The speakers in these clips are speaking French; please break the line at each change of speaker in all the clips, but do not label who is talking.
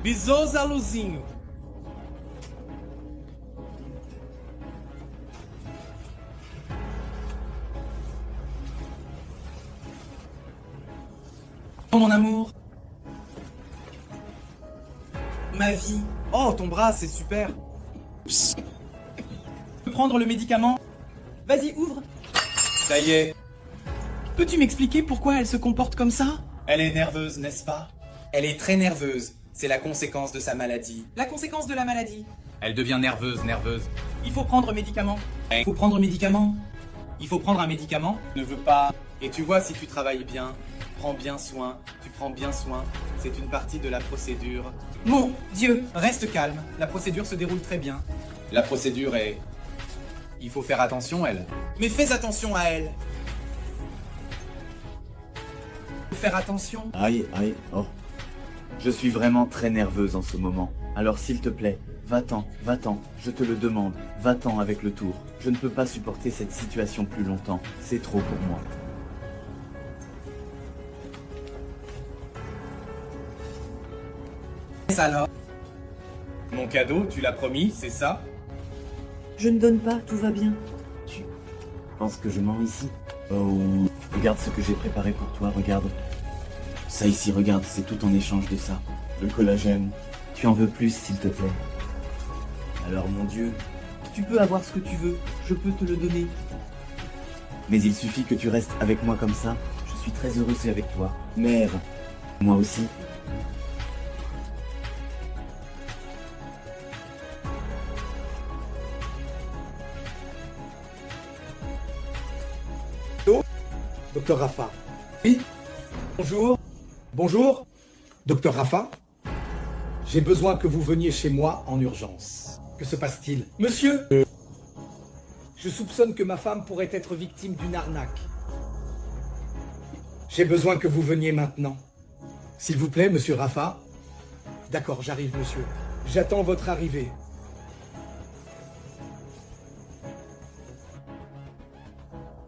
Bisous, Aluzinho. Oh mon amour. Ma vie. Oh, ton bras, c'est super. Psst. Tu peux prendre le médicament? Vas-y, ouvre. Ça y est. Peux-tu m'expliquer pourquoi elle se comporte comme ça? Elle est nerveuse, n'est-ce pas? Elle est très nerveuse. C'est la conséquence de sa maladie. La conséquence de la maladie? Elle devient nerveuse. Il faut prendre médicament. Il faut prendre médicament. Il faut prendre un médicament. Ne veux pas. Et tu vois, si tu travailles bien, prends bien soin, tu prends bien soin. C'est une partie de la procédure. Mon Dieu, reste calme. La procédure se déroule très bien. La procédure est... Il faut faire attention, elle. Mais fais attention à elle. Faut faire attention.
Aïe, oh. Je suis vraiment très nerveuse en ce moment. Alors s'il te plaît, va-t'en, je te le demande, va-t'en avec le tour. Je ne peux pas supporter cette situation plus longtemps, c'est trop pour moi.
Alors, mon cadeau, tu l'as promis, c'est ça?
Je ne donne pas, tout va bien.
Tu penses que je mens ici? Oh, regarde ce que j'ai préparé pour toi, regarde. Ça ici, regarde, c'est tout en échange de ça. Le collagène. Tu en veux plus, s'il te plaît. Alors, mon Dieu.
Tu peux avoir ce que tu veux, je peux te le donner.
Mais il suffit que tu restes avec moi comme ça. Je suis très heureuse avec toi. Mère. Moi aussi.
Docteur Rafa.
Oui.
Bonjour. Bonjour. Docteur Rafa. J'ai besoin que vous veniez chez moi en urgence. Que se passe-t-il? Monsieur, je soupçonne que ma femme pourrait être victime d'une arnaque. J'ai besoin que vous veniez maintenant. S'il vous plaît, monsieur Rafa. D'accord, j'arrive, monsieur. J'attends votre arrivée.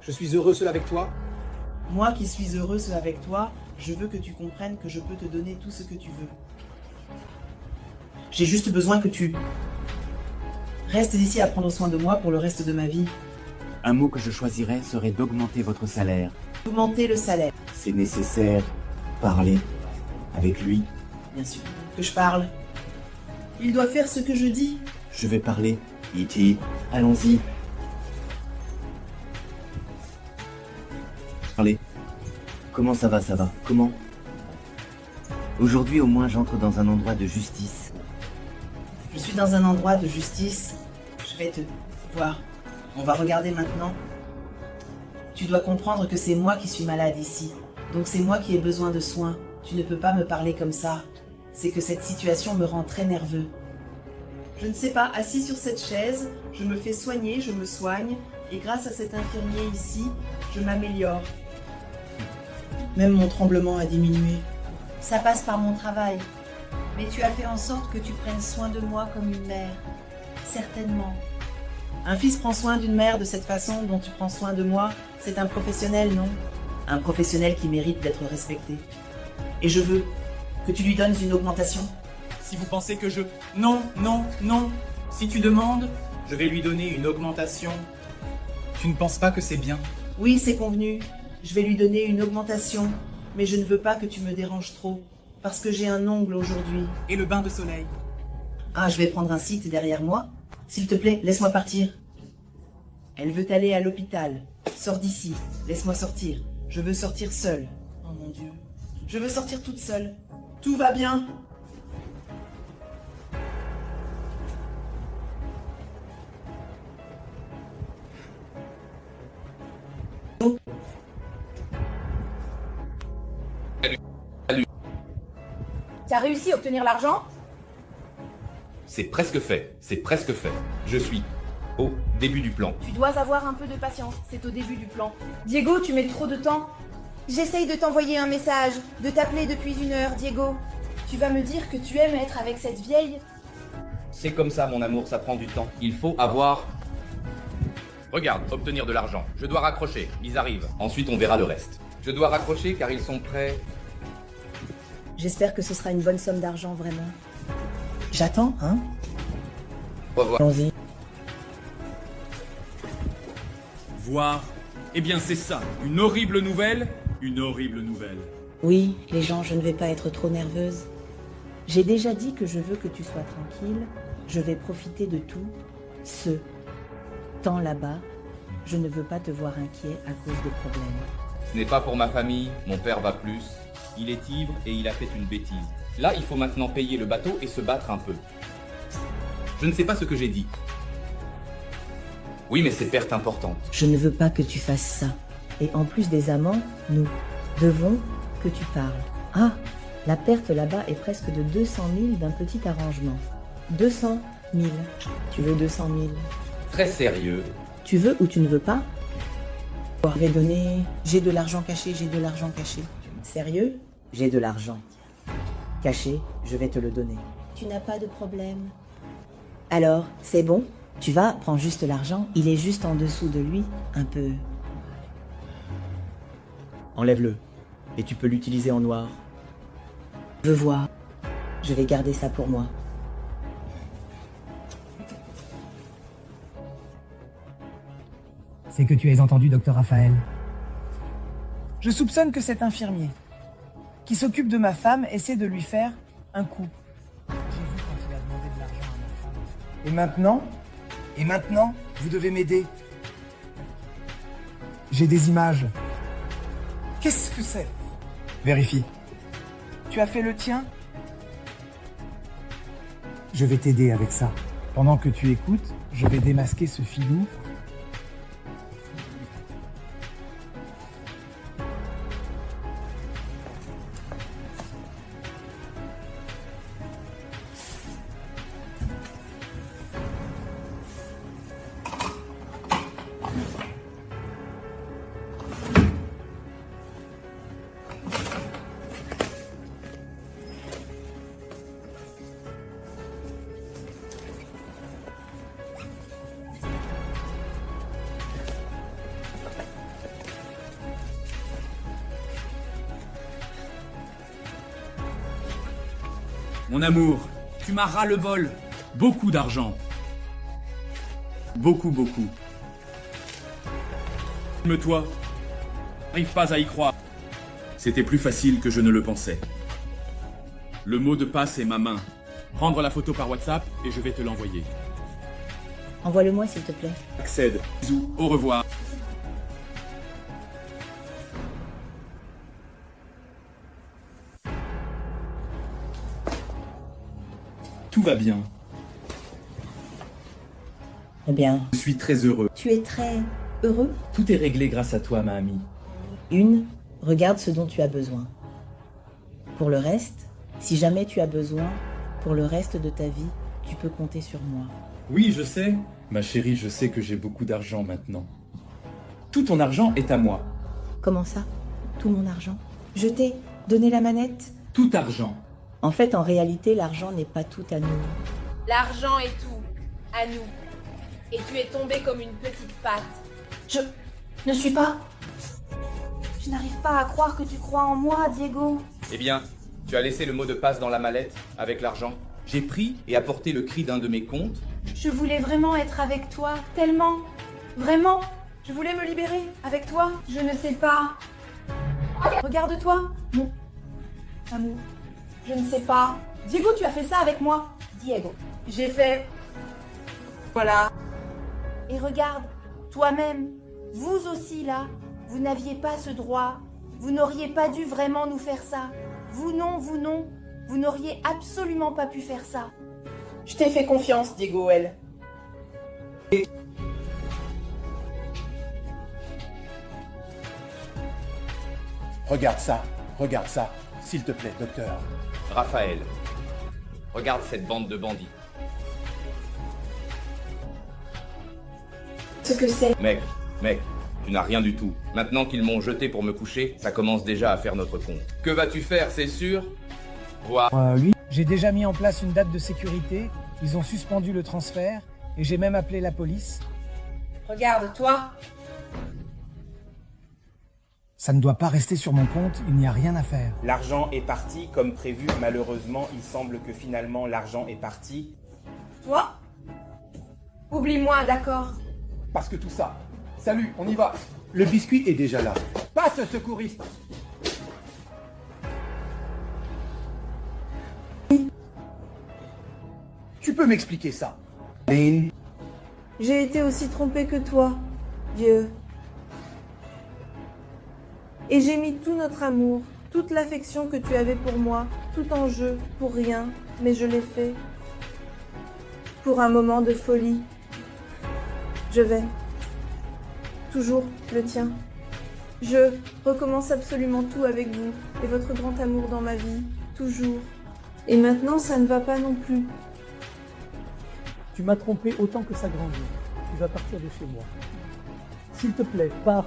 Je suis heureux seul avec toi.
Moi qui suis heureuse avec toi, je veux que tu comprennes que je peux te donner tout ce que tu veux. J'ai juste besoin que tu restes ici à prendre soin de moi pour le reste de ma vie.
Un mot que je choisirais serait d'augmenter votre salaire.
Augmenter le salaire.
C'est nécessaire. Parler avec lui.
Bien sûr. Que je parle. Il doit faire ce que je dis.
Je vais parler. E.T., allons-y. Parlez. Comment ça va? Comment? Aujourd'hui, au moins, j'entre dans un endroit de justice.
Je suis dans un endroit de justice. Je vais te voir. On va regarder maintenant. Tu dois comprendre que c'est moi qui suis malade ici. Donc c'est moi qui ai besoin de soins. Tu ne peux pas me parler comme ça. C'est que cette situation me rend très nerveux. Je ne sais pas, assis sur cette chaise, je me fais soigner, je me soigne. Et grâce à cet infirmier ici, je m'améliore. Même mon tremblement a diminué. Ça passe par mon travail. Mais tu as fait en sorte que tu prennes soin de moi comme une mère. Certainement. Un fils prend soin d'une mère de cette façon dont tu prends soin de moi. C'est un professionnel, non? Un professionnel qui mérite d'être respecté. Et je veux que tu lui donnes une augmentation.
Si vous pensez que je... Non. Si tu demandes, je vais lui donner une augmentation. Tu ne penses pas que c'est bien?
Oui, c'est convenu. Je vais lui donner une augmentation. Mais je ne veux pas que tu me déranges trop. Parce que j'ai un ongle aujourd'hui.
Et le bain de soleil?
Ah, je vais prendre un site derrière moi. S'il te plaît, laisse-moi partir. Elle veut aller à l'hôpital. Sors d'ici. Laisse-moi sortir. Je veux sortir seule. Oh mon Dieu. Je veux sortir toute seule. Tout va bien.
Tu as réussi à obtenir l'argent?
C'est presque fait. Je suis au début du plan.
Tu dois avoir un peu de patience, c'est au début du plan. Diego, tu mets trop de temps. J'essaye de t'envoyer un message, de t'appeler depuis 1 heure, Diego. Tu vas me dire que tu aimes être avec cette vieille?
C'est comme ça, mon amour, ça prend du temps. Il faut avoir... Regarde, obtenir de l'argent. Je dois raccrocher, ils arrivent. Ensuite, on verra le reste. Je dois raccrocher car ils sont prêts.
J'espère que ce sera une bonne somme d'argent, vraiment. J'attends, hein?
Au revoir.
Allons-y.
Voir. Eh bien, c'est ça. Une horrible nouvelle. Une horrible nouvelle.
Oui, les gens, je ne vais pas être trop nerveuse. J'ai déjà dit que je veux que tu sois tranquille. Je vais profiter de tout. Ce temps là-bas, je ne veux pas te voir inquiet à cause de problèmes.
Ce n'est pas pour ma famille, mon père va plus. Il est ivre et il a fait une bêtise. Là, il faut maintenant payer le bateau et se battre un peu. Je ne sais pas ce que j'ai dit. Oui, mais c'est perte importante.
Je ne veux pas que tu fasses ça. Et en plus des amants, nous devons que tu parles. Ah, la perte là-bas est presque de 200 000 d'un petit arrangement. 200 000. Tu veux 200 000?
Très sérieux.
Tu veux ou tu ne veux pas? Je vais donner... J'ai de l'argent caché, j'ai de l'argent caché. Sérieux? J'ai de l'argent. Caché, je vais te le donner. Tu n'as pas de problème. Alors, c'est bon? Tu vas, prends juste l'argent. Il est juste en dessous de lui, un peu.
Enlève-le. Et tu peux l'utiliser en noir.
Je veux voir. Je vais garder ça pour moi.
C'est que tu as entendu, docteur Raphaël.
Je soupçonne que cet infirmier, qui s'occupe de ma femme, essaie de lui faire un coup. J'ai vu quand il a demandé de l'argent à ma femme. Et maintenant, vous devez m'aider.
J'ai des images.
Qu'est-ce que c'est? Vérifie. Tu as fait le tien?
Je vais t'aider avec ça. Pendant que tu écoutes, je vais démasquer ce filou.
Mon amour, tu m'as ras le bol. Beaucoup d'argent. Beaucoup, beaucoup. Calme-toi. N'arrive pas à y croire. C'était plus facile que je ne le pensais. Le mot de passe est ma main. Prendre la photo par WhatsApp et je vais te l'envoyer.
Envoie-le-moi, s'il te plaît.
Accède. Bisous. Au revoir. Tout va bien.
Eh bien,
Je suis très heureux.
tu es très heureux.
Tout est réglé grâce à toi, ma amie.
Regarde ce dont tu as besoin. Pour le reste, si jamais tu as besoin, pour le reste de ta vie, tu peux compter sur moi.
Oui, je sais. Ma chérie, je sais que j'ai beaucoup d'argent maintenant. Tout ton argent est à moi.
Comment ça? Tout mon argent? Je t'ai donné la manette?
Tout argent.
En fait, en réalité, l'argent n'est pas tout à nous.
L'argent est tout, à nous. Et tu es tombé comme une petite patte. Je ne suis pas... Je n'arrive pas à croire que tu crois en moi, Diego.
Eh bien, tu as laissé le mot de passe dans la mallette avec l'argent. J'ai pris et apporté le cri d'un de mes comptes.
Je voulais vraiment être avec toi, tellement. Vraiment. Je voulais me libérer avec toi. Je ne sais pas. Regarde-toi, mon amour. Je ne sais pas. Diego, tu as fait ça avec moi. Diego. J'ai fait... Voilà. Et regarde, toi-même, vous aussi là, vous n'aviez pas ce droit. Vous n'auriez pas dû vraiment nous faire ça. Vous non, vous n'auriez absolument pas pu faire ça. Je t'ai fait confiance, Diego, elle.
Regarde ça, s'il te plaît, docteur.
Raphaël, regarde cette bande de bandits.
Ce que c'est.
Mec, tu n'as rien du tout. Maintenant qu'ils m'ont jeté pour me coucher, ça commence déjà à faire notre compte. Que vas-tu faire, c'est sûr? Voir.
Oui. J'ai déjà mis en place une date de sécurité. Ils ont suspendu le transfert et j'ai même appelé la police.
Regarde, toi.
Ça ne doit pas rester sur mon compte, il n'y a rien à faire.
L'argent est parti comme prévu. Malheureusement, il semble que finalement l'argent est parti.
Toi? Oublie-moi, d'accord?
Parce que tout ça. Salut, on y va. Le biscuit est déjà là. Passe, secouriste. Tu peux m'expliquer ça?
J'ai été aussi trompée que toi, Dieu. Et j'ai mis tout notre amour, toute l'affection que tu avais pour moi, tout en jeu, pour rien, mais je l'ai fait. Pour un moment de folie. Je vais. Toujours le tien. Je recommence absolument tout avec vous et votre grand amour dans ma vie, toujours. Et maintenant, ça ne va pas non plus.
Tu m'as trompé autant que ça grandit. Tu vas partir de chez moi. S'il te plaît, pars.